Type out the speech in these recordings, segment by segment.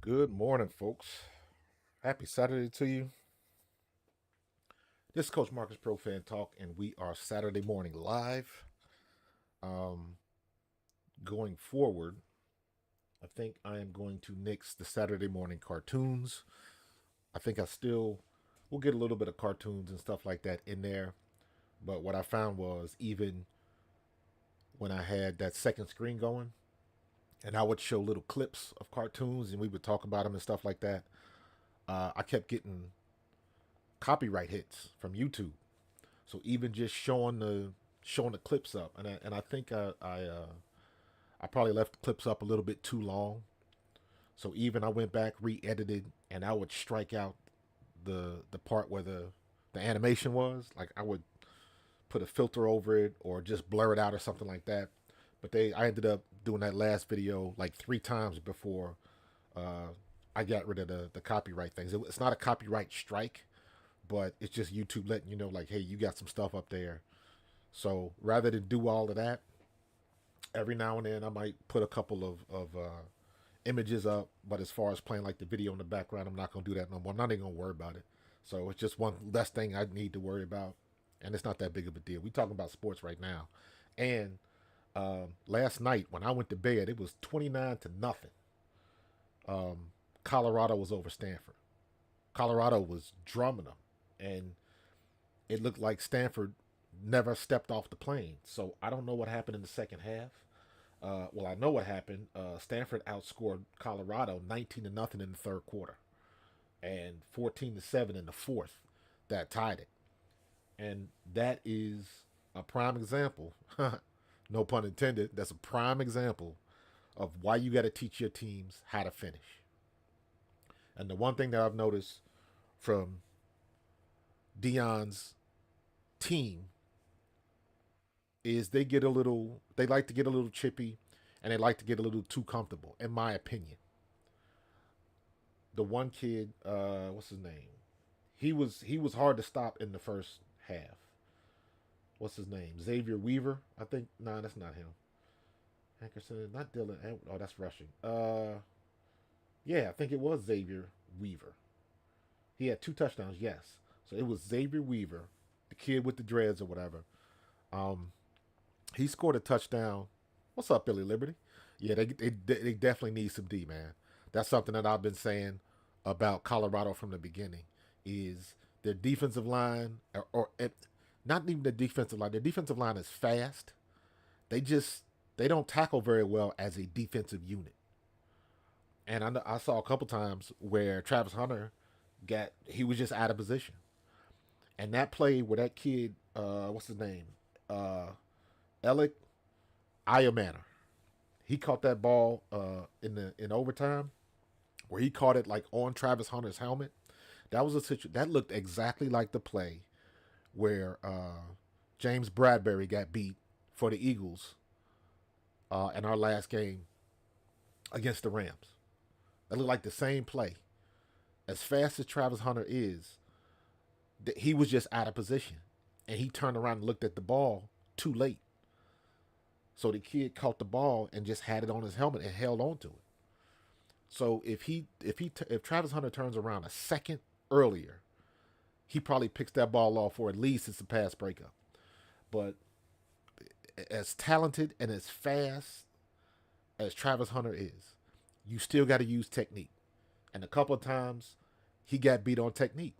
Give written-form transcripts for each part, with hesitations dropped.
Good morning, folks. Happy Saturday to you. This is Coach Marcus Pro Fan Talk, and we are Saturday morning live. Um, Going forward, I think I am going to nix the Saturday morning cartoons. I think we'll get a little bit of cartoons and stuff like that in there. But what I found was even when I had that second screen going, and I would show little clips of cartoons, and we would talk about them and stuff like that. I kept getting copyright hits from YouTube. So even just showing the clips up, and I think I probably left the clips up a little bit too long. So even I went back, re-edited, and I would strike out the part where the animation was. Like I would put a filter over it or just blur it out or something like that. But I ended up doing that last video like 3 times before uh, I got rid of the copyright things. It's not a copyright strike, but it's just YouTube letting you know, like, hey, you got some stuff up there. So rather than do all of that, every now and then I might put a couple of images up. But as far as playing like the video in the background, I'm not gonna do that no more. I'm not even gonna worry about it. So it's just one less thing I need to worry about, and it's not that big of a deal. We talking about sports right now, and last night when I went to bed, it was 29-0. Colorado was over Stanford. Colorado was drumming them, and it looked like Stanford never stepped off the plane. So I don't know what happened in the second half. Well, I know what happened. Stanford outscored Colorado 19-0 in the third quarter, and 14-7 in the fourth. That tied it, and that is a prime example. No pun intended. That's a prime example of why you got to teach your teams how to finish. And the one thing that I've noticed from Deion's team is they like to get a little chippy, and they like to get a little too comfortable, in my opinion. The one kid, what's his name? He was hard to stop in the first half. What's his name? Xavier Weaver, I think. Nah, that's not him. Hankerson, not Dylan. Oh, that's rushing. Yeah, I think it was Xavier Weaver. He had 2 touchdowns. Yes, so it was Xavier Weaver, the kid with the dreads or whatever. Um, he scored a touchdown. What's up, Billy Liberty? Yeah, they definitely need some D, man. That's something that I've been saying about Colorado from the beginning. Is their defensive line, or not even the defensive line. Their defensive line is fast. They just they don't tackle very well as a defensive unit. And I saw a couple times where Travis Hunter he was just out of position. And that play where that kid, what's his name, uh, Alec Iomana, he caught that ball in overtime where he caught it like on Travis Hunter's helmet. That was a situation that looked exactly like the play where James Bradbury got beat for the Eagles in our last game against the Rams. That looked like the same play. As fast as Travis Hunter is, he was just out of position, and he turned around and looked at the ball too late. So the kid caught the ball and just had it on his helmet and held on to it. So if Travis Hunter turns around a second earlier, he probably picks that ball off, or at least it's a pass breakup. But as talented and as fast as Travis Hunter is, you still got to use technique. And a couple of times, he got beat on technique.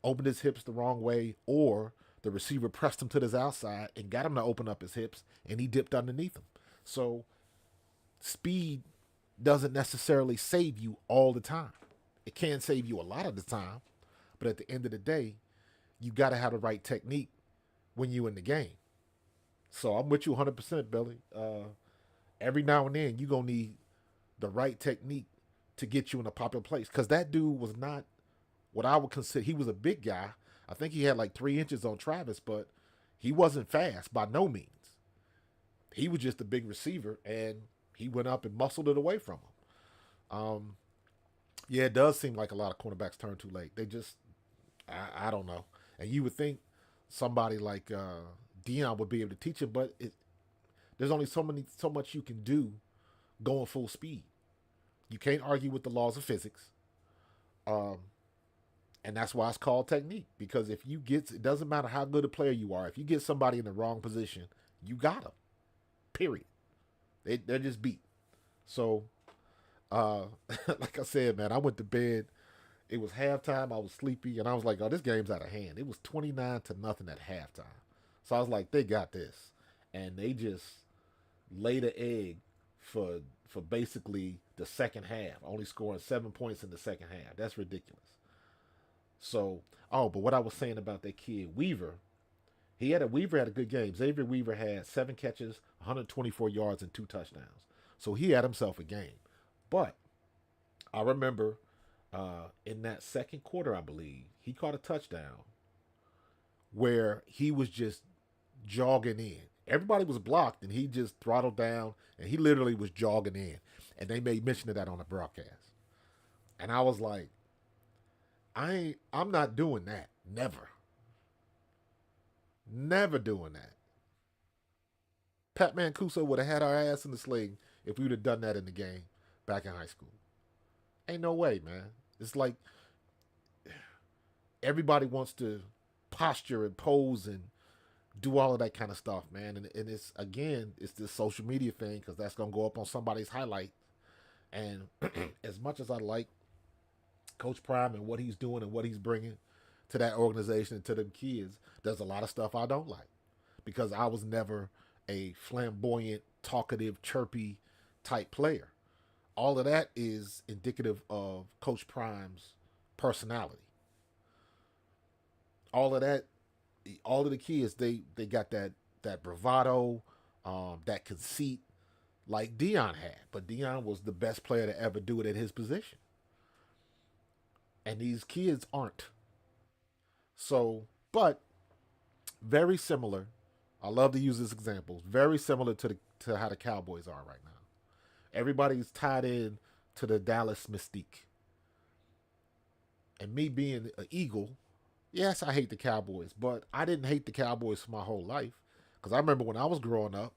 Opened his hips the wrong way, or the receiver pressed him to his outside and got him to open up his hips, and he dipped underneath him. So speed doesn't necessarily save you all the time. It can save you a lot of the time, but at the end of the day, you got to have the right technique when you in the game. So I'm with you 100%, Billy. Every now and then, you're going to need the right technique to get you in a popular place. Because that dude was not what I would consider, he was a big guy. I think he had like 3 inches on Travis, but he wasn't fast by no means. He was just a big receiver, and he went up and muscled it away from him. Yeah, it does seem like a lot of cornerbacks turn too late. They just, I don't know. And you would think somebody like Deion would be able to teach it, but there's only so much you can do going full speed. You can't argue with the laws of physics. Um, and that's why it's called technique. Because if you get, it doesn't matter how good a player you are. If you get somebody in the wrong position, you got them. Period. They're just beat. So, uh, like I said, man, I went to bed. It was halftime. I was sleepy, and I was like, "Oh, this game's out of hand." It was 29-0 at halftime. So I was like, "They got this," and they just laid an egg for basically the second half, only scoring 7 points in the second half. That's ridiculous. So, oh, but what I was saying about that kid Weaver, Weaver had a good game. Xavier Weaver had 7 catches, 124 yards, and 2 touchdowns. So he had himself a game. But I remember in that second quarter, I believe he caught a touchdown where he was just jogging in. Everybody was blocked, and he just throttled down, and he literally was jogging in. And they made mention of that on the broadcast. And I was like, I'm not doing that. Never. Never doing that. Pat Mancuso would have had our ass in the sling if we would have done that in the game back in high school. Ain't no way, man. It's like everybody wants to posture and pose and do all of that kind of stuff, man. And it's again, it's this social media thing because that's gonna go up on somebody's highlight. And as much as I like Coach Prime and what he's doing and what he's bringing to that organization and to them kids, there's a lot of stuff I don't like because I was never a flamboyant, talkative, chirpy type player. All of that is indicative of Coach Prime's personality. All of that, all of the kids, they got that bravado, that conceit, like Deion had. But Deion was the best player to ever do it at his position, and these kids aren't. So, but very similar. I love to use this example. Very similar to how the Cowboys are right now. Everybody's tied in to the Dallas mystique. And me being an Eagle, yes, I hate the Cowboys, but I didn't hate the Cowboys for my whole life. Because I remember when I was growing up,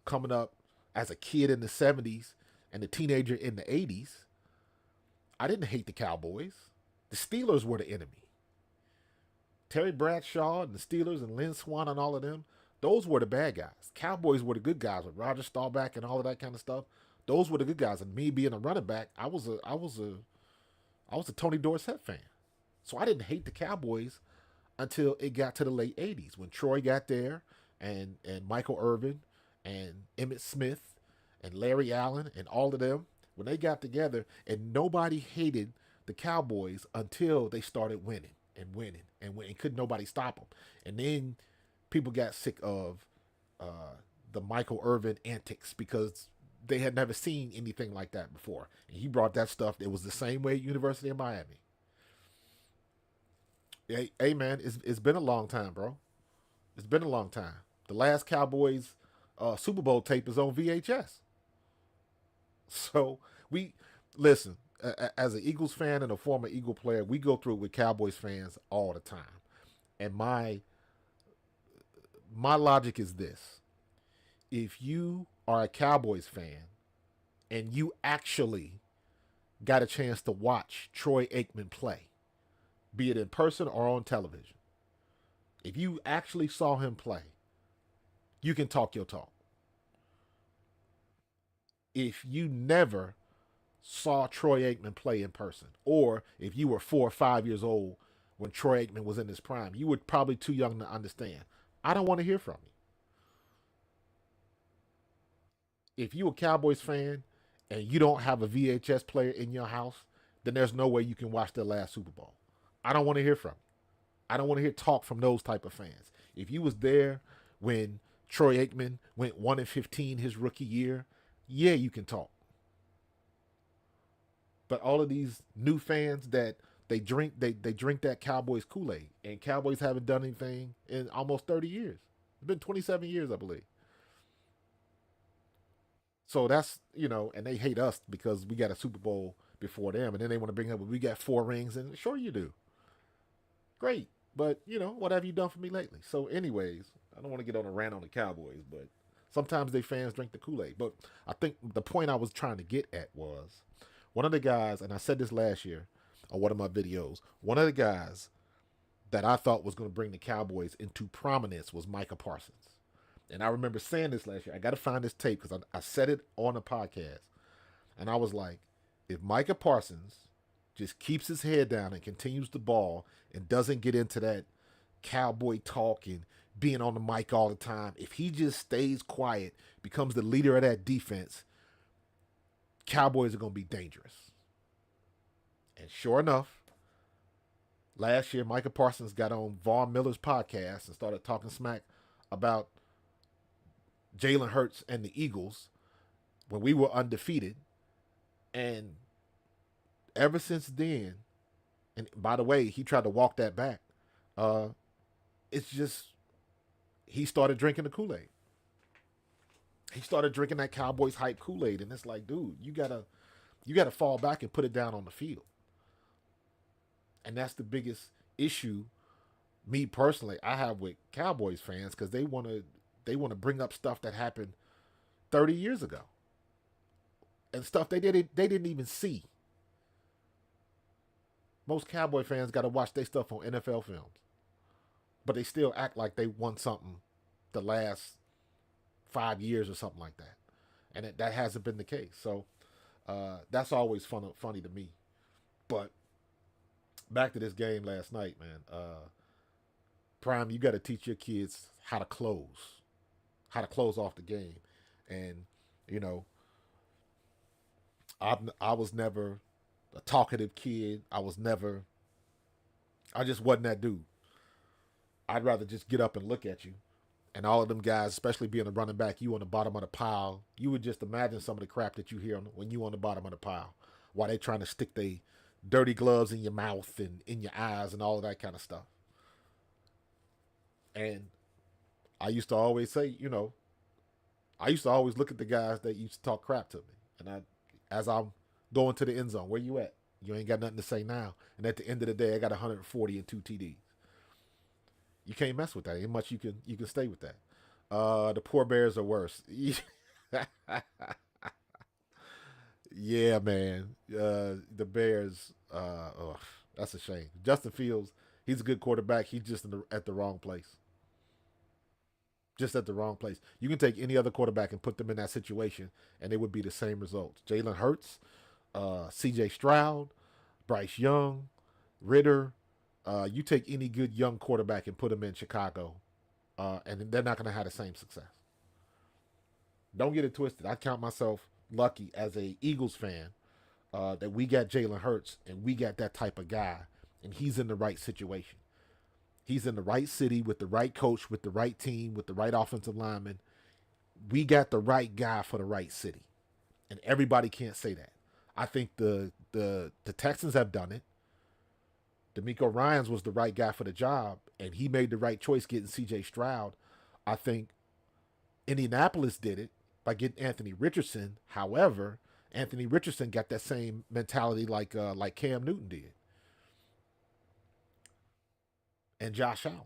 coming up as a kid in the 70s and a teenager in the 80s, I didn't hate the Cowboys. The Steelers were the enemy. Terry Bradshaw and the Steelers and Lynn Swan and all of them, those were the bad guys. Cowboys were the good guys with Roger Staubach and all of that kind of stuff. Those were the good guys. And me being a running back, I was a Tony Dorsett fan. So I didn't hate the Cowboys until it got to the late 80s when Troy got there and Michael Irvin and Emmitt Smith and Larry Allen and all of them, when they got together, and nobody hated the Cowboys until they started winning and winning and winning. Couldn't nobody stop them. And then people got sick of the Michael Irvin antics because they had never seen anything like that before. And he brought that stuff. It was the same way at University of Miami. Hey man, it's been a long time, bro. It's been a long time. The last Cowboys Super Bowl tape is on VHS. So we listen. As an Eagles fan and a former Eagle player, we go through it with Cowboys fans all the time. And my logic is this: if you are a Cowboys fan and you actually got a chance to watch Troy Aikman play, be it in person or on television, if you actually saw him play, you can talk your talk. If you never saw Troy Aikman play in person, or if you were 4 or 5 years old when Troy Aikman was in his prime, you were probably too young to understand. I don't want to hear from you. If you a Cowboys fan and you don't have a VHS player in your house, then there's no way you can watch their last Super Bowl. I don't want to hear from you. I don't want to hear talk from those type of fans. If you was there when Troy Aikman went 1-15 his rookie year, yeah, you can talk. But all of these new fans that they drink that Cowboys Kool-Aid, and Cowboys haven't done anything in almost 30 years. It's been 27 years, I believe. So that's, and they hate us because we got a Super Bowl before them, and then they want to bring up, we got 4 rings, and sure you do. Great. But, what have you done for me lately? So, anyways, I don't want to get on a rant on the Cowboys, but sometimes they fans drink the Kool Aid. But I think the point I was trying to get at was One of the guys, and I said this last year on one of my videos, one of the guys that I thought was going to bring the Cowboys into prominence was Micah Parsons. And I remember saying this last year. I got to find this tape because I said it on a podcast. And I was like, if Micah Parsons just keeps his head down and continues the ball and doesn't get into that cowboy talk and being on the mic all the time, if he just stays quiet, becomes the leader of that defense, Cowboys are going to be dangerous. And sure enough, last year, Micah Parsons got on Vaughn Miller's podcast and started talking smack about Jalen Hurts and the Eagles when we were undefeated. And ever since then, and by the way, he tried to walk that back. It's just he started drinking the Kool-Aid. He started drinking that Cowboys hype Kool-Aid, and it's like, dude, you gotta fall back and put it down on the field. And that's the biggest issue, me personally, I have with Cowboys fans because they want to bring up stuff that happened 30 years ago and stuff they didn't even see. Most Cowboy fans got to watch their stuff on NFL films, but they still act like they won something the last 5 years or something like that, and that hasn't been the case. So that's always funny to me. But back to this game last night, man. Prime, you got to teach your kids how to close off the game, and you know, I was never a talkative kid. I just wasn't that dude. I'd rather just get up and look at you. And all of them guys, especially being a running back, you on the bottom of the pile, you would just imagine some of the crap that you hear when you on the bottom of the pile, while they trying to stick their dirty gloves in your mouth and in your eyes and all of that kind of stuff. And I used to always say, I used to always look at the guys that used to talk crap to me. And as I'm going to the end zone, where you at? You ain't got nothing to say now. And at the end of the day, I got 140 and 2 TDs. You can't mess with that. Ain't much you can stay with that. The poor Bears are worse. Yeah, man. The Bears. That's a shame. Justin Fields. He's a good quarterback. He's just at the wrong place. Just at the wrong place. You can take any other quarterback and put them in that situation, and it would be the same results. Jalen Hurts, C.J. Stroud, Bryce Young, Ritter. You take any good young quarterback and put them in Chicago, and they're not going to have the same success. Don't get it twisted. I count myself lucky as a Eagles fan that we got Jalen Hurts and we got that type of guy, and he's in the right situation. He's in the right city with the right coach, with the right team, with the right offensive lineman. We got the right guy for the right city, and everybody can't say that. I think the Texans have done it. D'Amico Ryans was the right guy for the job, and he made the right choice getting C.J. Stroud. I think Indianapolis did it by getting Anthony Richardson. However, Anthony Richardson got that same mentality like Cam Newton did, and Josh Allen.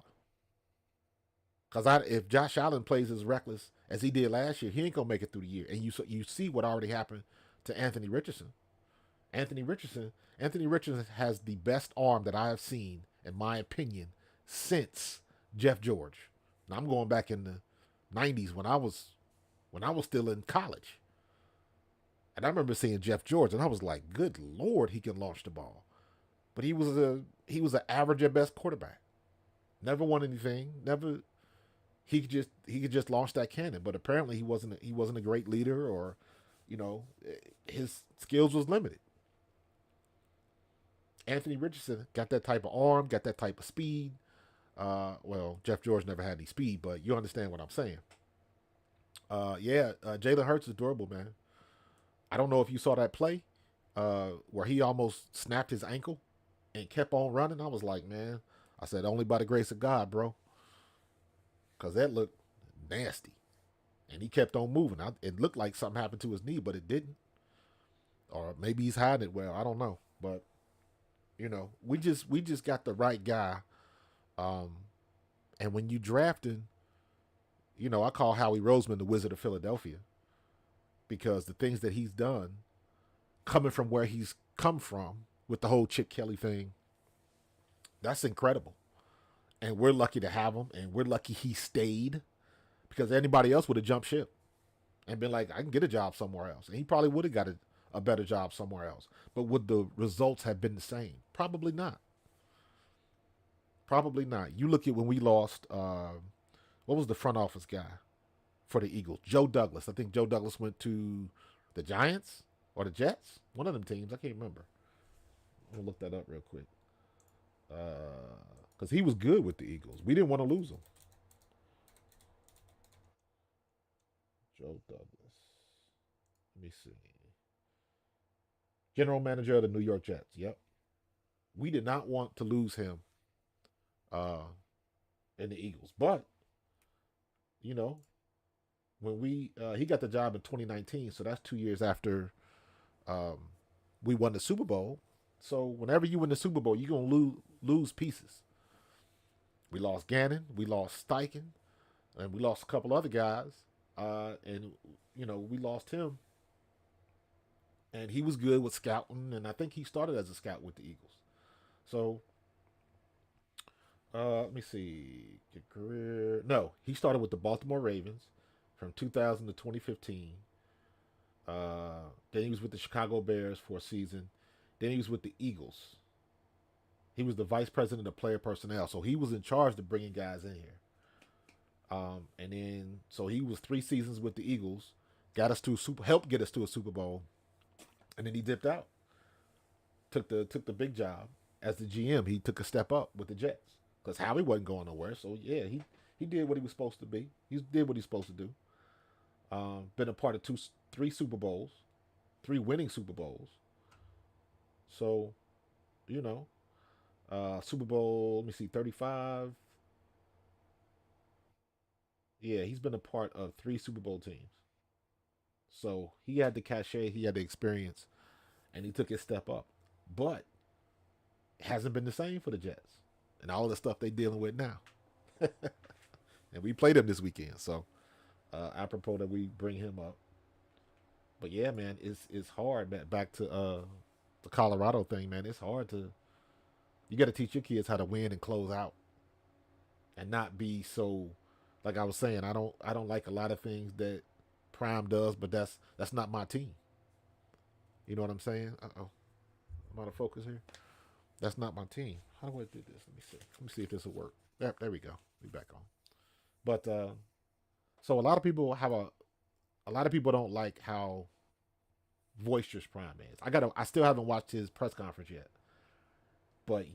Because if Josh Allen plays as reckless as he did last year, he ain't gonna make it through the year. And you see what already happened to Anthony Richardson. Anthony Richardson has the best arm that I have seen, in my opinion, since Jeff George. Now I'm going back in the '90s when I was still in college, and I remember seeing Jeff George, and I was like, "Good Lord, he can launch the ball." But he was an average at best quarterback. Never won anything. Never. He could just launch that cannon. But apparently he wasn't a great leader, or his skills was limited. Anthony Richardson got that type of arm, got that type of speed. Well, Jeff George never had any speed, but you understand what I'm saying. Jalen Hurts is durable, man. I don't know if you saw that play where he almost snapped his ankle and kept on running. I was like, man, I said, only by the grace of God, bro. Because that looked nasty. And he kept on moving. It looked like something happened to his knee, but it didn't. Or maybe he's hiding it well. I don't know. But, we just got the right guy. And when you drafting, I call Howie Roseman the Wizard of Philadelphia. Because the things that he's done coming from where he's come from with the whole Chip Kelly thing, that's incredible. And we're lucky to have him, and we're lucky he stayed because anybody else would have jumped ship and been like, I can get a job somewhere else. And he probably would have got a better job somewhere else. But would the results have been the same? Probably not. Probably not. You look at when we lost, what was the front office guy for the Eagles? Joe Douglas. I think Joe Douglas went to the Giants or the Jets. One of them teams. I can't remember. I'm going to look that up real quick. Because he was good with the Eagles. We didn't want to lose him. Joe Douglas. Let me see. General manager of the New York Jets. Yep. We did not want to lose him uh, in the Eagles. But, you know, when he got the job in 2019, so that's 2 years after um, we won the Super Bowl. So whenever you win the Super Bowl, you're going to lose pieces. We lost Gannon, we lost Steichen, and we lost a couple other guys. And, you know, we lost him. And he was good with scouting, and I think he started as a scout with the Eagles. So, let me see. Your career. No, he started with the Baltimore Ravens from 2000 to 2015. Then he was with the Chicago Bears for a season. Then he was with the Eagles. He was the vice president of player personnel, so he was in charge of bringing guys in here. And then so he was 3 seasons with the Eagles, helped get us to a Super Bowl, and then he dipped out. Took the big job as the GM. He took a step up with the Jets because Howie wasn't going nowhere. So yeah, he did what he was supposed to be. He did what he's supposed to do. Been a part of 3 Super Bowls, 3 winning Super Bowls. So, you know, Super Bowl, let me see, 35. Yeah, he's been a part of 3 Super Bowl teams. So he had the cachet, he had the experience, and he took his step up. But it hasn't been the same for the Jets and all the stuff they're dealing with now. And we played him this weekend, so apropos that we bring him up. But yeah, man, it's hard. Man. Back to the Colorado thing, man. It's hard to. You got to teach your kids how to win and close out, and not be so. Like I was saying, I don't like a lot of things that Prime does, but that's not my team. You know what I'm saying? I'm out of focus here. That's not my team. How do I do this? Let me see. Let me see if this will work. There we go. We back on. But so a lot of people a lot of people don't like how boisterous Prime is. I still haven't watched his press conference yet. But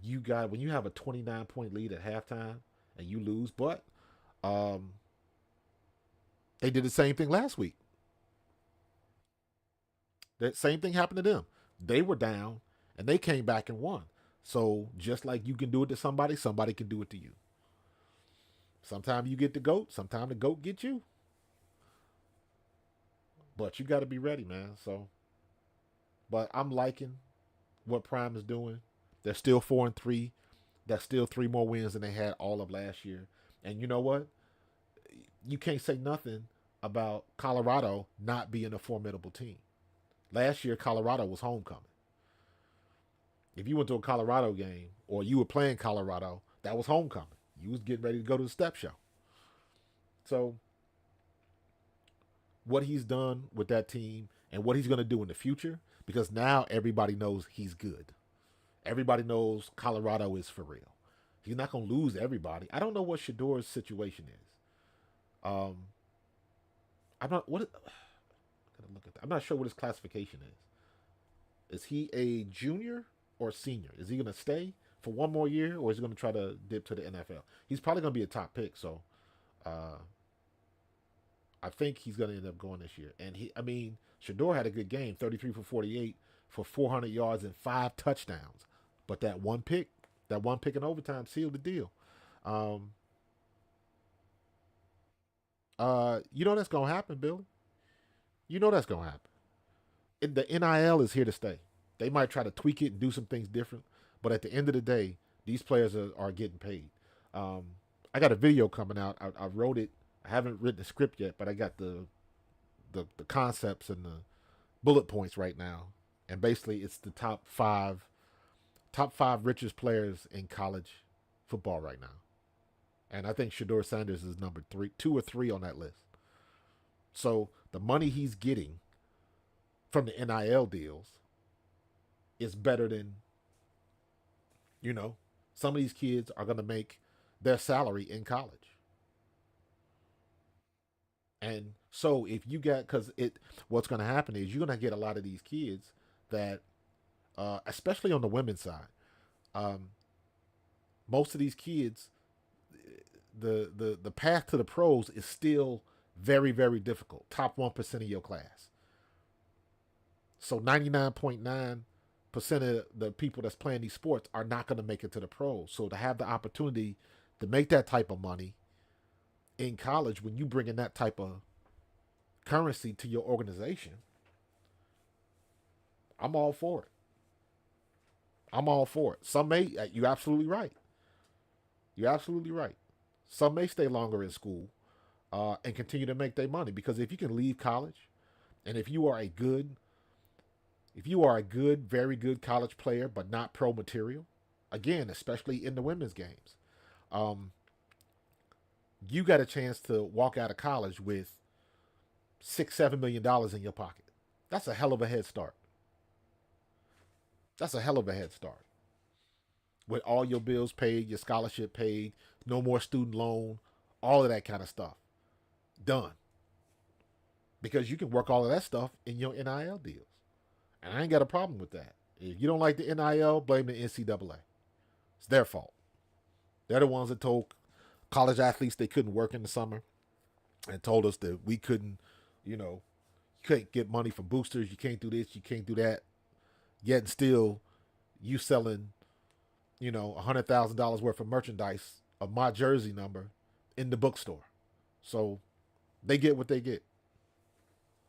when you have a 29-point lead at halftime and you lose, but um, they did the same thing last week. That same thing happened to them. They were down and they came back and won. So just like you can do it to somebody, somebody can do it to you. Sometimes you get the GOAT, sometimes the GOAT gets you. But you got to be ready, man. So, but I'm liking what Prime is doing. They're still 4-3. That's still 3 more wins than they had all of last year. And you know what? You can't say nothing about Colorado not being a formidable team. Last year, Colorado was homecoming. If you went to a Colorado game or you were playing Colorado, that was homecoming. You was getting ready to go to the step show. So what he's done with that team and what he's going to do in the future, because now everybody knows he's good. Everybody knows Colorado is for real. He's not going to lose everybody. I don't know what Shador's situation is. I'm not what. Gotta look at that. I'm not sure what his classification is. Is he a junior or senior? Is he going to stay for one more year, or is he going to try to dip to the NFL? He's probably going to be a top pick, so I think he's going to end up going this year. And Shador had a good game, 33 for 48 for 400 yards and 5 touchdowns. But that one pick in overtime sealed the deal. You know that's going to happen, Billy. You know that's going to happen. The NIL is here to stay. They might try to tweak it and do some things different, but at the end of the day, these players are getting paid. I got a video coming out. I wrote it. I haven't written the script yet, but I got the concepts and the bullet points right now. and basically it's the top five richest players in college football right now. And I think Shador Sanders is number three, two or three on that list. So the money he's getting from the NIL deals is better than, you know, some of these kids are going to make their salary in college. And so if you get, because what's going to happen is you're going to get a lot of these kids that, especially on the women's side, um, most of these kids, the path to the pros is still very, very difficult. Top 1% of your class. So 99.9% of the people that's playing these sports are not going to make it to the pros. So to have the opportunity to make that type of money in college, when you bring in that type of currency to your organization, I'm all for it. I'm all for it. Some may, you're absolutely right. You're absolutely right. Some may stay longer in school and continue to make their money, because if you can leave college, and if you are a good, very good college player, but not pro material, again, especially in the women's games, um, you got a chance to walk out of college with $6, $7 million in your pocket. That's a hell of a head start. That's a hell of a head start. With all your bills paid, your scholarship paid, no more student loan, all of that kind of stuff done. Because you can work all of that stuff in your NIL deals. And I ain't got a problem with that. If you don't like the NIL, blame the NCAA. It's their fault. They're the ones that told college athletes they couldn't work in the summer, and told us that we couldn't, you can't get money from boosters, you can't do this, you can't do that. Yet and still, you selling, $100,000 worth of merchandise of my jersey number in the bookstore. So they get what they get.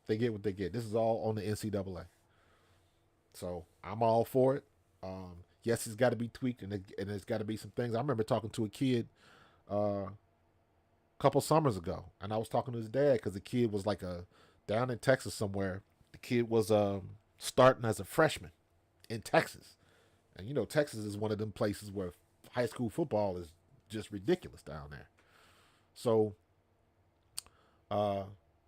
They get what they get. This is all on the NCAA. So I'm all for it. Yes, it's got to be tweaked, and there's got to be some things. I remember talking to a kid a couple summers ago, and I was talking to his dad because the kid was down in Texas somewhere. The kid was starting as a freshman in Texas, and Texas is one of them places where high school football is just ridiculous down there. So uh,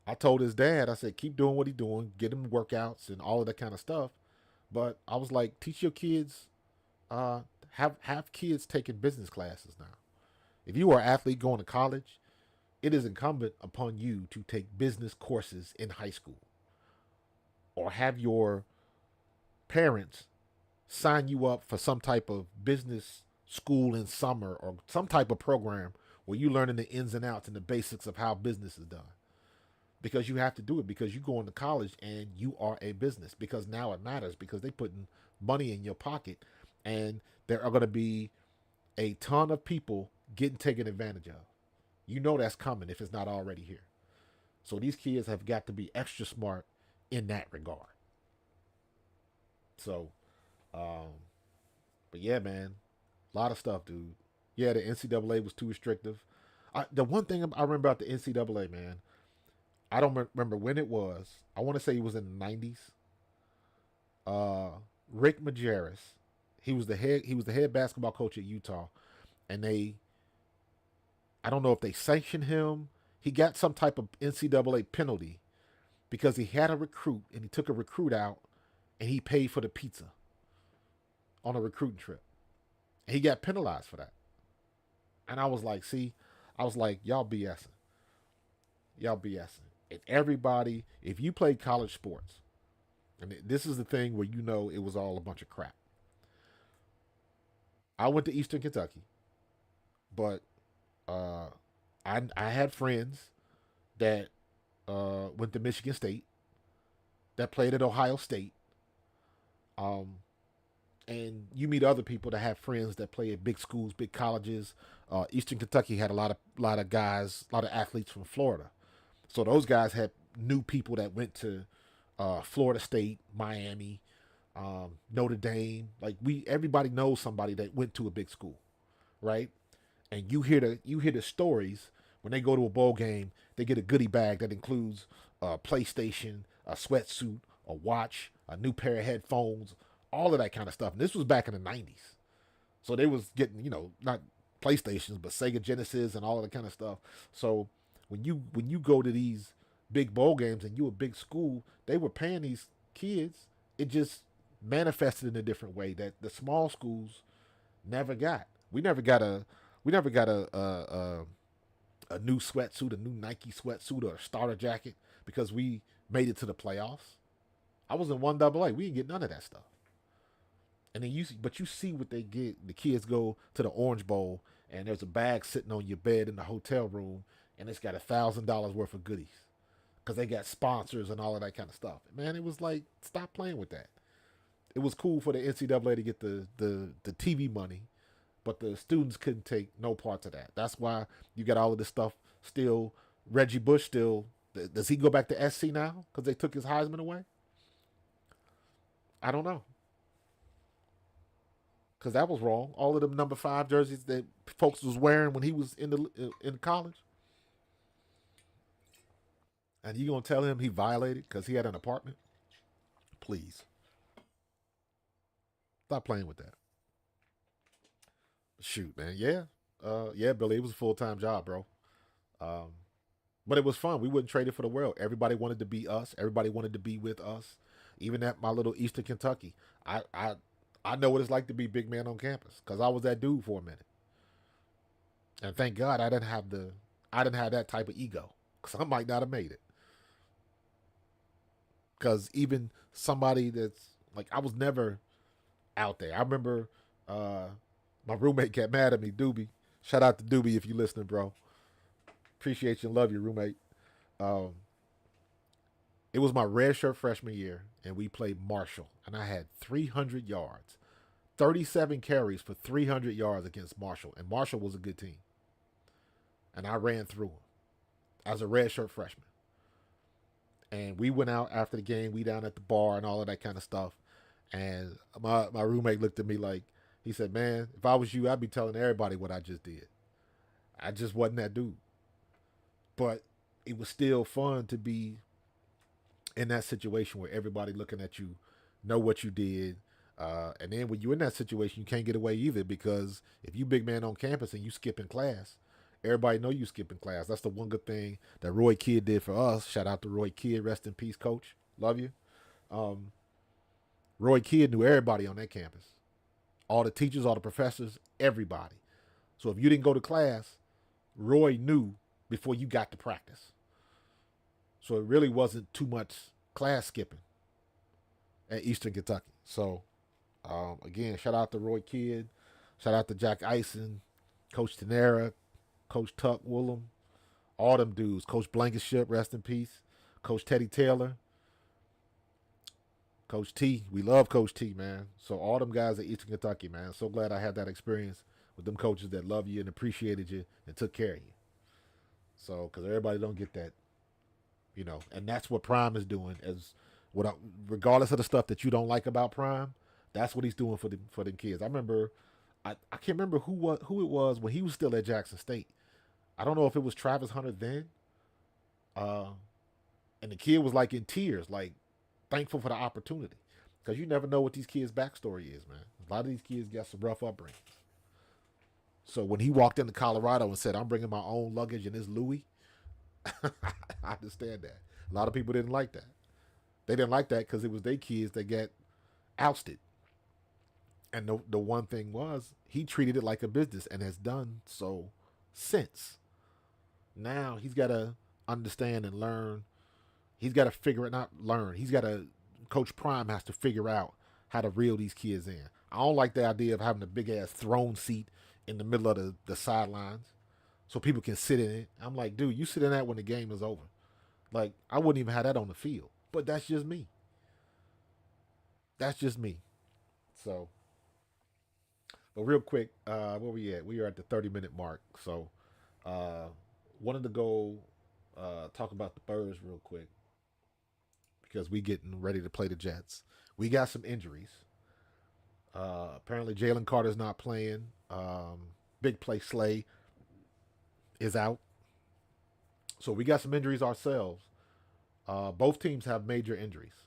I told his dad, I said, keep doing what he's doing, get him workouts and all of that kind of stuff. But I was like, teach your kids, have kids taking business classes now. If you are an athlete going to college, it is incumbent upon you to take business courses in high school, or have your parents sign you up for some type of business school in summer, or some type of program where you learning the ins and outs and the basics of how business is done. Because you have to do it, because you go into college and you are a business, because now it matters, because they putting money in your pocket, and there are going to be a ton of people getting taken advantage of. That's coming if it's not already here. So these kids have got to be extra smart in that regard. So, but yeah, man, a lot of stuff, dude. Yeah, the NCAA was too restrictive. The one thing I remember about the NCAA, man, I don't remember when it was. I want to say it was in the '90s. Rick Majerus, he was the head basketball coach at Utah, and I don't know if they sanctioned him. He got some type of NCAA penalty because he had a recruit, and he took a recruit out, and he paid for the pizza on a recruiting trip. And he got penalized for that. And I was like, y'all BSing. Y'all BSing. And everybody, if you play college sports, and this is the thing where it was all a bunch of crap. I went to Eastern Kentucky, but uh, I had friends that went to Michigan State, that played at Ohio State, um, and you meet other people that have friends that play at big schools, big colleges. Eastern Kentucky had a lot of guys, a lot of athletes from Florida, so those guys had new people that went to Florida State, Miami, Notre Dame. Everybody knows somebody that went to a big school, right? And you hear the stories when they go to a bowl game. They get a goodie bag that includes a PlayStation, a sweatsuit, a watch, a new pair of headphones, all of that kind of stuff. And this was back in the 90s. So they was getting, not PlayStations, but Sega Genesis and all of that kind of stuff. So when you go to these big bowl games and you a big school, they were paying these kids. It just manifested in a different way that the small schools never got. We never got a new sweatsuit, a new Nike sweatsuit, or a starter jacket because we made it to the playoffs. I was in one AA. We didn't get none of that stuff. And then but you see what they get. The kids go to the Orange Bowl, and there's a bag sitting on your bed in the hotel room, and it's got $1,000 worth of goodies because they got sponsors and all of that kind of stuff. Man, it was like, stop playing with that. It was cool for the NCAA to get the TV money, but the students couldn't take no parts of that. That's why you got all of this stuff still. Reggie Bush still, does he go back to SC now because they took his Heisman away? I don't know, because that was wrong. All of them number 5 jerseys that folks was wearing when he was in college, and you gonna tell him he violated because he had an apartment? Please stop playing with that. Shoot, man. Yeah, yeah, Billy. It was a full-time job, bro. Um, but it was fun. We wouldn't trade it for the world. Everybody wanted to be us. Everybody wanted to be with us. Even at my little Eastern Kentucky, I know what it's like to be big man on campus because I was that dude for a minute. And thank God I didn't have that type of ego because I might not have made it. Because even somebody that's like, I was never out there. I remember uh, my roommate got mad at me, Doobie. Shout out to Doobie if you listening, bro. Appreciate you and love you, roommate. Um, it was my red shirt freshman year, and we played Marshall, and I had 300 yards, 37 carries for 300 yards against Marshall, and Marshall was a good team, and I ran through them as a red shirt freshman. And we went out after the game. We down at the bar and all of that kind of stuff. And my roommate looked at me like, he said, "Man, if I was you, I'd be telling everybody what I just did. I just wasn't that dude." But it was still fun to be in that situation where everybody looking at you, know what you did. And then when you're in that situation, you can't get away either because if you big man on campus and you skipping class, everybody know you skipping class. That's the one good thing that Roy Kidd did for us. Shout out to Roy Kidd. Rest in peace, coach. Love you. Um, Roy Kidd knew everybody on that campus. All the teachers, all the professors, everybody. So if you didn't go to class, Roy knew before you got to practice. So it really wasn't too much class skipping at Eastern Kentucky. So again, shout out to Roy Kidd. Shout out to Jack Eisen, Coach Tenera, Coach Tuck Woolham, all them dudes. Coach Blankenship, rest in peace. Coach Teddy Taylor, Coach T. We love Coach T, man. So all them guys at Eastern Kentucky, man. So glad I had that experience with them coaches that love you and appreciated you and took care of you. So, because everybody don't get that, and that's what Prime is doing. Regardless of the stuff that you don't like about Prime, that's what he's doing for the kids. I remember, I can't remember who it was when he was still at Jackson State. I don't know if it was Travis Hunter then, uh, and the kid was like in tears, like thankful for the opportunity, because you never know what these kids' backstory is, man. A lot of these kids got some rough upbringings. So when he walked into Colorado and said, "I'm bringing my own luggage and it's Louis," I understand that. A lot of people didn't like that. They didn't like that because it was their kids that got ousted. And the one thing was, he treated it like a business and has done so since. Now he's got to understand and learn. He's got to figure it out, learn. Coach Prime has to figure out how to reel these kids in. I don't like the idea of having a big ass throne seat in the middle of the sidelines so people can sit in it. I'm like, dude, you sit in that when the game is over. Like, I wouldn't even have that on the field. But that's just me. That's just me. So, but real quick, where we at? We are at the 30-minute mark. So, uh, wanted to go talk about the Birds real quick because we getting ready to play the Jets. We got some injuries. Apparently, Jalen Carter's not playing. Big Play Slay is out. So we got some injuries ourselves. Both teams have major injuries.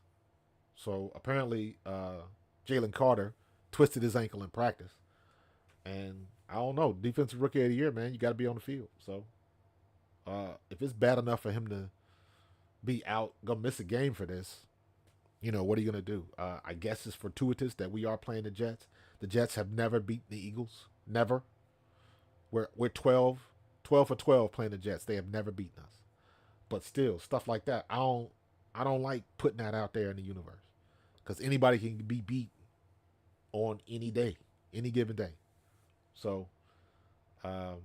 So apparently, Jalen Carter twisted his ankle in practice, and I don't know. Defensive Rookie of the Year, man, you got to be on the field. So if it's bad enough for him to be out, gonna miss a game for this, what are you gonna do? I guess it's fortuitous that we are playing the Jets. The Jets have never beaten the Eagles. Never. We're 12 for 12 playing the Jets. They have never beaten us. But still, stuff like that, I don't like putting that out there in the universe because anybody can be beat on any day, any given day. So, um,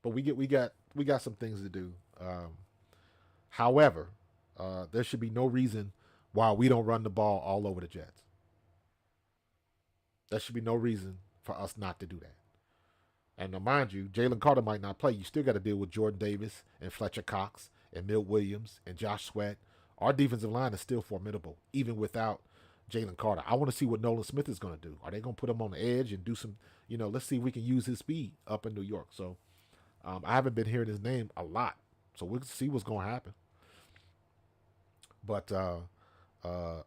but we got some things to do. However, there should be no reason why we don't run the ball all over the Jets. There should be no reason for us not to do that. And now, mind you, Jalen Carter might not play. You still got to deal with Jordan Davis and Fletcher Cox and Milt Williams and Josh Sweat. Our defensive line is still formidable, even without Jalen Carter. I want to see what Nolan Smith is going to do. Are they going to put him on the edge and do some, let's see if we can use his speed up in New York. So I haven't been hearing his name a lot. So we'll see what's going to happen. But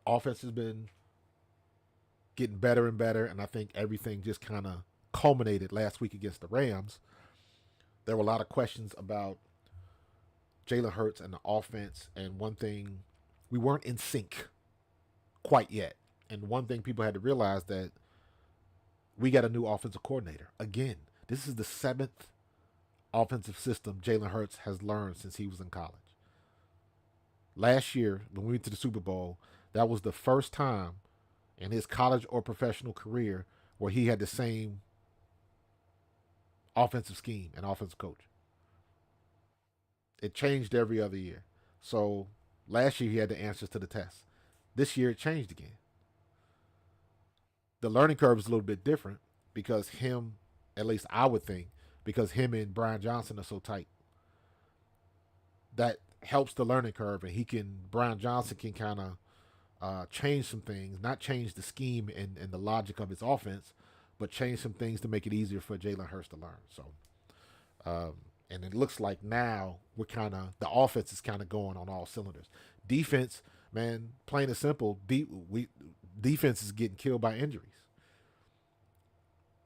offense has been getting better and better. And I think everything just kind of culminated last week against the Rams. There were a lot of questions about Jalen Hurts and the offense. And one thing, we weren't in sync quite yet. And one thing people had to realize that we got a new offensive coordinator. Again, this is the seventh offensive system Jalen Hurts has learned since he was in college. Last year, when we went to the Super Bowl, that was the first time in his college or professional career where he had the same offensive scheme and offensive coach. It changed every other year. So last year he had the answers to the test. This year it changed again. The learning curve is a little bit different because him, at least I would think, because him and Brian Johnson are so tight. That helps the learning curve, and Brian Johnson can kind of change some things, not change the scheme and the logic of his offense, but change some things to make it easier for Jalen Hurts to learn. So, um, and it looks like now the offense is kind of going on all cylinders. Defense, man, plain and simple, defense is getting killed by injuries.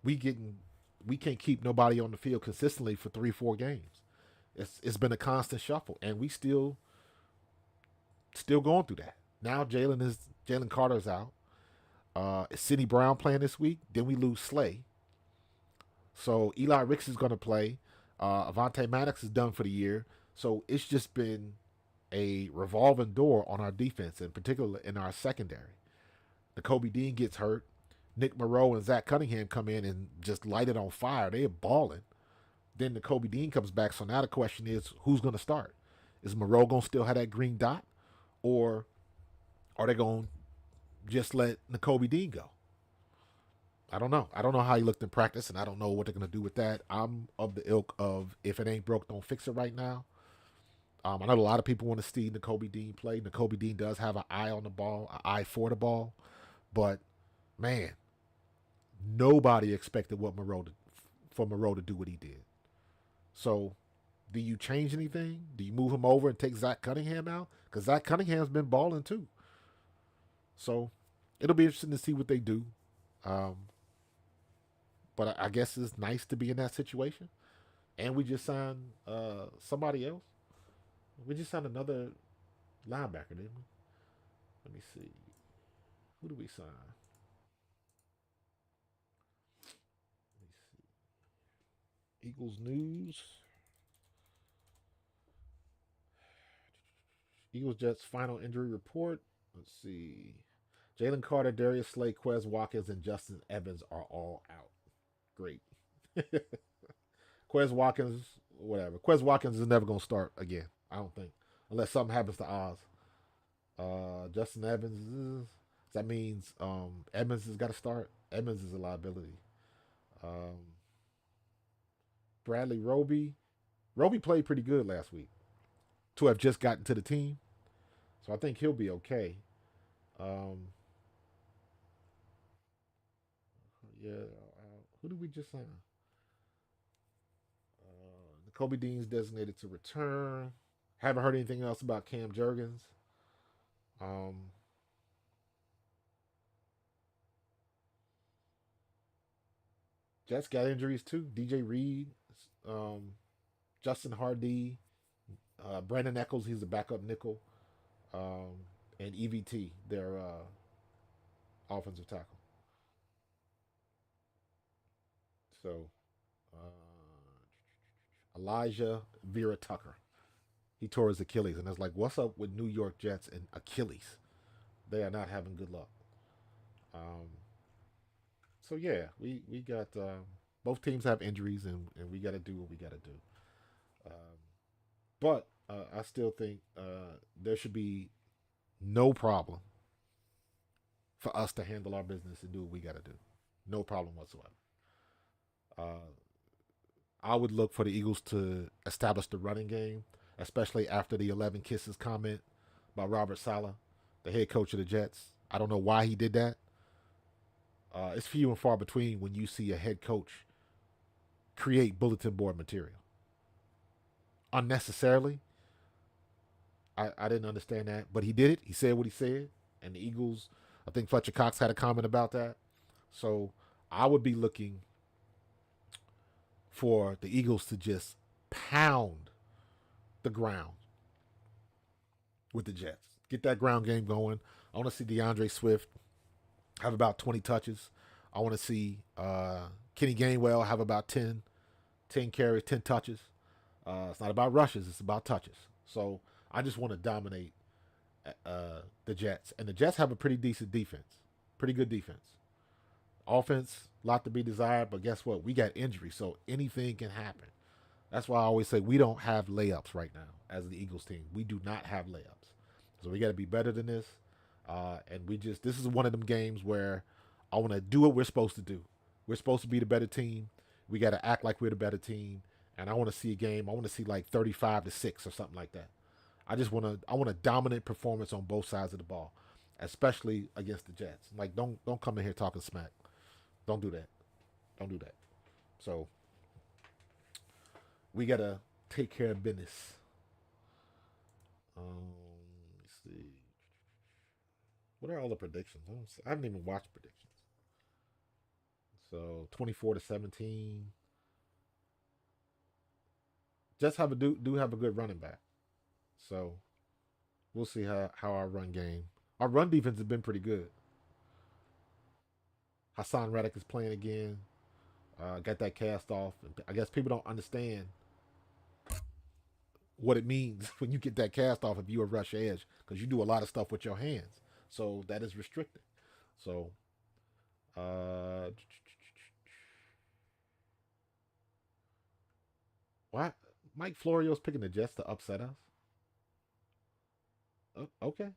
We getting we can't keep nobody on the field consistently for 3-4 games. It's been a constant shuffle, and we still going through that. Now Jalen Carter's out. Is Sidney Brown playing this week? Then we lose Slay. So Eli Ricks is going to play. Avante Maddox is done for the year. So it's just been a revolving door on our defense, in particular in our secondary. The Kobe Dean gets hurt. Nick Moreau and Zach Cunningham come in and just light it on fire. They're balling. Then the Kobe Dean comes back. So now the question is, who's going to start? Is Moreau going to still have that green dot? Or are they going to just let N'Kobe Dean go? I don't know. I don't know how he looked in practice, and I don't know what they're going to do with that. I'm of the ilk of if it ain't broke, don't fix it right now. I know a lot of people want to see N'Kobe Dean play. N'Kobe Dean does have an eye on the ball, an eye for the ball. But, man, nobody expected for Moreau to do what he did. So, do you change anything? Do you move him over and take Zach Cunningham out? Because Zach Cunningham's been balling too. So, it'll be interesting to see what they do. Um, but I guess it's nice to be in that situation. And we just signed somebody else. We just signed another linebacker, didn't we? Let me see. Who do we sign? Let me see. Eagles news. Eagles Jets final injury report. Let's see. Jalen Carter, Darius Slay, Quez Watkins, and Justin Evans are all out. Great. Quez Watkins, whatever. Quez Watkins is never going to start again. I don't think, unless something happens to Oz. Justin Evans, that means Edmonds has got to start. Edmonds is a liability. Um, Bradley Roby. Roby played pretty good last week to have just gotten to the team. So I think he'll be okay. Um, yeah. Who did we just sign? Kobe Dean's designated to return. Haven't heard anything else about Cam Jurgens. Um, Jets got injuries too. DJ Reed, um, Justin Hardy, Brandon Eccles, he's a backup nickel, um, and EVT, their offensive tackle. So Elijah Vera Tucker, he tore his Achilles, and it's like, what's up with New York Jets and Achilles? They are not having good luck. Um, so yeah, we got both teams have injuries, and we got to do what we got to do. Um, but I still think there should be no problem for us to handle our business and do what we got to do. No problem whatsoever. Uh, I would look for the Eagles to establish the running game, especially after the 11 kisses comment by Robert Saleh, the head coach of the Jets. I don't know why he did that. It's few and far between when you see a head coach create bulletin board material unnecessarily. I didn't understand that, but he did it. He said what he said, and the Eagles. I think Fletcher Cox had a comment about that. So I would be looking for the Eagles to just pound the ground with the Jets. Get that ground game going. I want to see DeAndre Swift have about 20 touches. I want to see Kenny Gainwell have about 10 carries, 10 touches. It's not about rushes, it's about touches. So I just want to dominate the Jets. And the Jets have a pretty decent defense, pretty good defense. Offense, a lot to be desired, but guess what? We got injuries, so anything can happen. That's why I always say we don't have layups right now as the Eagles team. We do not have layups. So we got to be better than this. And this is one of them games where I want to do what we're supposed to do. We're supposed to be the better team. We got to act like we're the better team. And I want to see a game. I want to see like 35-6 or something like that. I want a dominant performance on both sides of the ball, especially against the Jets. Like don't come in here talking smack. Don't do that. Don't do that. So we gotta take care of business. Let's see. What are all the predictions? I haven't even watched predictions. So 24-17. Just do have a good running back. So we'll see how our run defense has been pretty good. Hassan Reddick is playing again. Got that cast off. I guess people don't understand what it means when you get that cast off if you a rush edge because you do a lot of stuff with your hands. So that is restricted. So uh why Mike Florio's picking the Jets to upset us? Okay.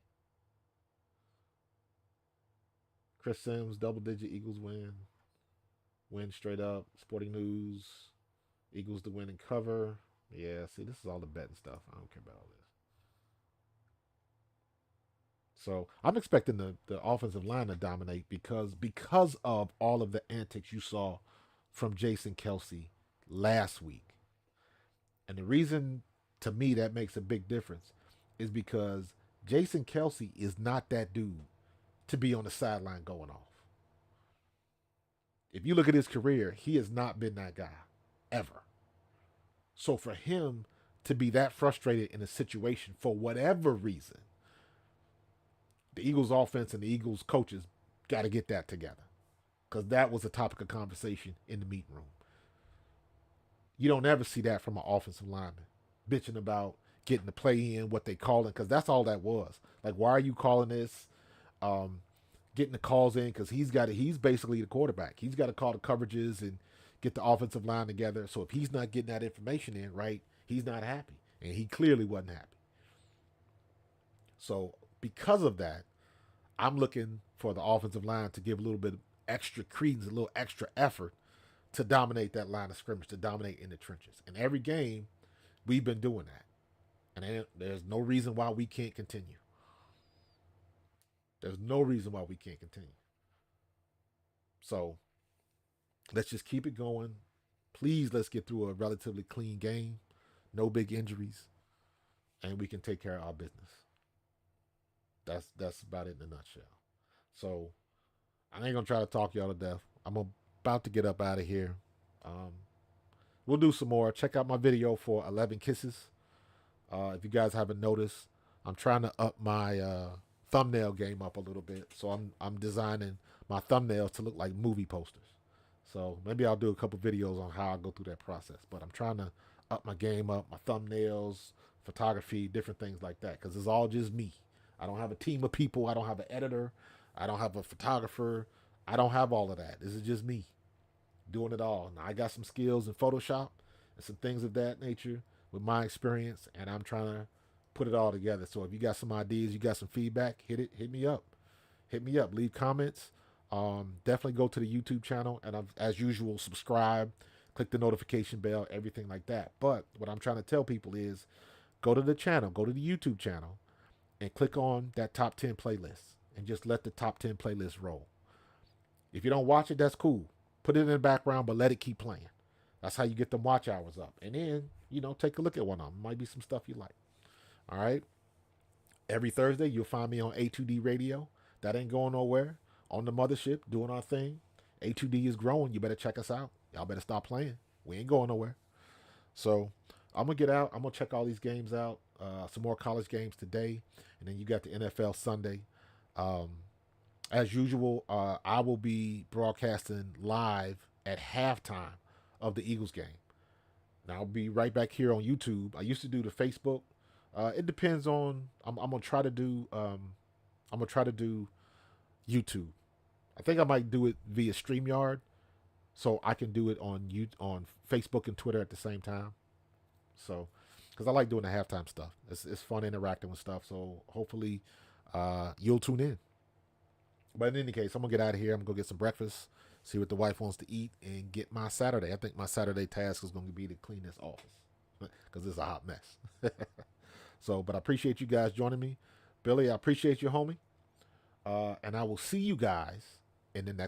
Chris Sims, double digit Eagles win. Win straight up. Sporting News. Eagles to win and cover. Yeah, see, this is all the betting stuff. I don't care about all this. So I'm expecting the offensive line to dominate because of all of the antics you saw from Jason Kelsey last week. And the reason to me that makes a big difference is because Jason Kelsey is not that dude to be on the sideline going off. If you look at his career, he has not been that guy ever. So for him to be that frustrated in a situation for whatever reason, the Eagles offense and the Eagles coaches got to get that together because that was a topic of conversation in the meeting room. You don't ever see that from an offensive lineman bitching about getting the play in, what they call it, because that's all that was. Like, why are you calling this? Getting the calls in because he's basically the quarterback. He's got to call the coverages and get the offensive line together. So if he's not getting that information in, right, he's not happy. And he clearly wasn't happy. So because of that, I'm looking for the offensive line to give a little bit of extra credence, a little extra effort to dominate that line of scrimmage, to dominate in the trenches. And every game, we've been doing that. And there's no reason why we can't continue. There's no reason why we can't continue. So let's just keep it going. Please, let's get through a relatively clean game, no big injuries, and we can take care of our business. That's about it in a nutshell. So I ain't gonna try to talk y'all to death. I'm gonna about to get up out of here. Um, we'll do some more. Check out my video for 11 Kisses. If you guys haven't noticed, I'm trying to up my thumbnail game up a little bit. So I'm designing my thumbnails to look like movie posters. So maybe I'll do a couple videos on how I go through that process. But I'm trying to up my game up, my thumbnails, photography, different things like that. Because it's all just me. I don't have a team of people. I don't have an editor. I don't have a photographer. I don't have all of that. This is just me doing it all. Now I got some skills in Photoshop and some things of that nature with my experience, and I'm trying to put it all together. So if you got some ideas, you got some feedback, hit me up. Hit me up. Leave comments. Definitely go to the YouTube channel, and as usual, subscribe, click the notification bell, everything like that. But what I'm trying to tell people is go to the channel, go to the YouTube channel, and click on that top 10 playlist, and just let the top 10 playlist roll. If you don't watch it, that's cool. Put it in the background, but let it keep playing. That's how you get them watch hours up. And then, take a look at one of them. Might be some stuff you like. All right. Every Thursday, you'll find me on A2D Radio. That ain't going nowhere. On the mothership, doing our thing. A2D is growing. You better check us out. Y'all better stop playing. We ain't going nowhere. So I'm going to get out. I'm going to check all these games out. Some more college games today. And then you got the NFL Sunday. As usual, I will be broadcasting live at halftime of the Eagles game. Now I'll be right back here on YouTube. I used to do the Facebook. It depends on. I'm gonna try to do. I'm gonna try to do YouTube. I think I might do it via StreamYard, so I can do it on Facebook and Twitter at the same time. So, because I like doing the halftime stuff. It's fun interacting with stuff. So hopefully, you'll tune in. But in any case, I'm gonna get out of here. I'm gonna go get some breakfast, see what the wife wants to eat, and get my Saturday. I think my Saturday task is gonna be to clean this office because it's a hot mess. So, but I appreciate you guys joining me, Billy. I appreciate you, homie, and I will see you guys in the next